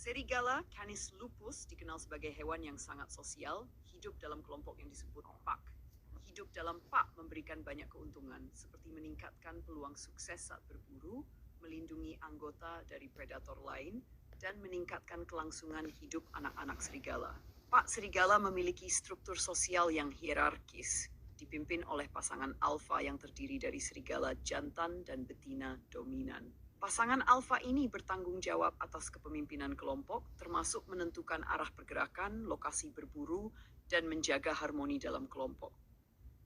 Serigala Canis lupus dikenal sebagai hewan yang sangat sosial, hidup dalam kelompok yang disebut pak. Hidup dalam pak memberikan banyak keuntungan, seperti meningkatkan peluang sukses saat berburu, melindungi anggota dari predator lain, dan meningkatkan kelangsungan hidup anak-anak serigala. Pak serigala memiliki struktur sosial yang hierarkis, dipimpin oleh pasangan alfa yang terdiri dari serigala jantan dan betina dominan. Pasangan alfa ini bertanggung jawab atas kepemimpinan kelompok, termasuk menentukan arah pergerakan, lokasi berburu, dan menjaga harmoni dalam kelompok.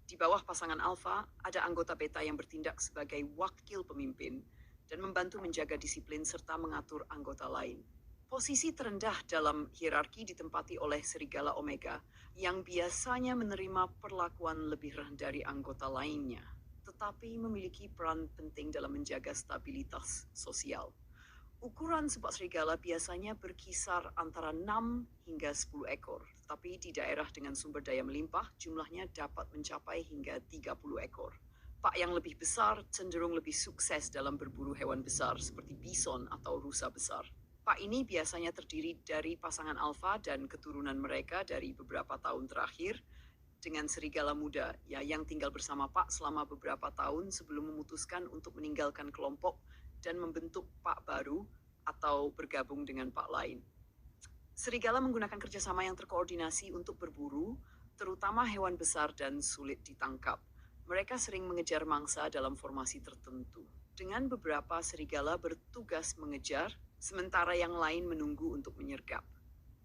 Di bawah pasangan alfa, ada anggota beta yang bertindak sebagai wakil pemimpin dan membantu menjaga disiplin serta mengatur anggota lain. Posisi terendah dalam hierarki ditempati oleh serigala omega, yang biasanya menerima perlakuan lebih rendah dari anggota lainnya, tetapi memiliki peran penting dalam menjaga stabilitas sosial. Ukuran sebak serigala biasanya berkisar antara 6 hingga 10 ekor, tapi di daerah dengan sumber daya melimpah, jumlahnya dapat mencapai hingga 30 ekor. Pak yang lebih besar cenderung lebih sukses dalam berburu hewan besar seperti bison atau rusa besar. Pak ini biasanya terdiri dari pasangan alfa dan keturunan mereka dari beberapa tahun terakhir, dengan serigala muda yang tinggal bersama Pak selama beberapa tahun sebelum memutuskan untuk meninggalkan kelompok dan membentuk Pak baru atau bergabung dengan Pak lain. Serigala menggunakan kerjasama yang terkoordinasi untuk berburu, terutama hewan besar dan sulit ditangkap. Mereka sering mengejar mangsa dalam formasi tertentu. Dengan beberapa serigala bertugas mengejar, sementara yang lain menunggu untuk menyergap.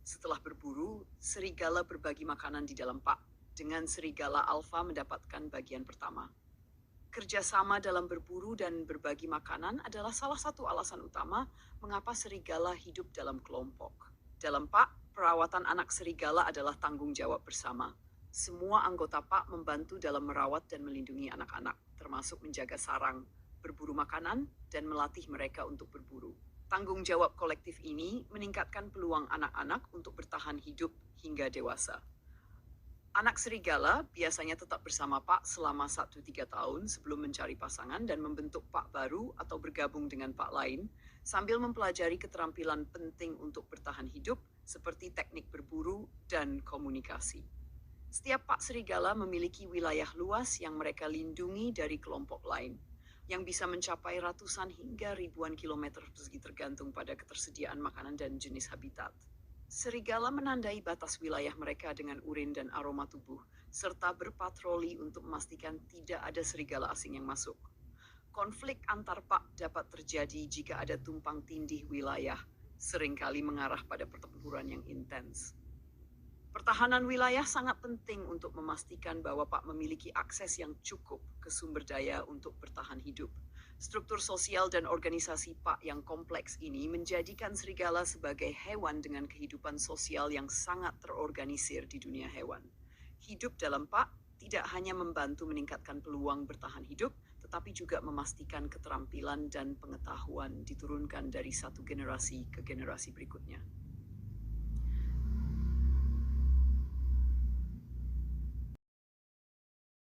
Setelah berburu, serigala berbagi makanan di dalam Pak, dengan serigala alfa mendapatkan bagian pertama. Kerjasama dalam berburu dan berbagi makanan adalah salah satu alasan utama mengapa serigala hidup dalam kelompok. Dalam Pak, perawatan anak serigala adalah tanggung jawab bersama. Semua anggota Pak membantu dalam merawat dan melindungi anak-anak, termasuk menjaga sarang, berburu makanan, dan melatih mereka untuk berburu. Tanggung jawab kolektif ini meningkatkan peluang anak-anak untuk bertahan hidup hingga dewasa. Anak serigala biasanya tetap bersama Pak selama 1-3 tahun sebelum mencari pasangan dan membentuk Pak baru atau bergabung dengan Pak lain, sambil mempelajari keterampilan penting untuk bertahan hidup seperti teknik berburu dan komunikasi. Setiap Pak serigala memiliki wilayah luas yang mereka lindungi dari kelompok lain, yang bisa mencapai ratusan hingga ribuan kilometer persegi tergantung pada ketersediaan makanan dan jenis habitat. Serigala menandai batas wilayah mereka dengan urin dan aroma tubuh, serta berpatroli untuk memastikan tidak ada serigala asing yang masuk. Konflik antar Pak dapat terjadi jika ada tumpang tindih wilayah, seringkali mengarah pada pertempuran yang intens. Pertahanan wilayah sangat penting untuk memastikan bahwa Pak memiliki akses yang cukup ke sumber daya untuk bertahan hidup. Struktur sosial dan organisasi Pak yang kompleks ini menjadikan serigala sebagai hewan dengan kehidupan sosial yang sangat terorganisir di dunia hewan. Hidup dalam Pak tidak hanya membantu meningkatkan peluang bertahan hidup, tetapi juga memastikan keterampilan dan pengetahuan diturunkan dari satu generasi ke generasi berikutnya.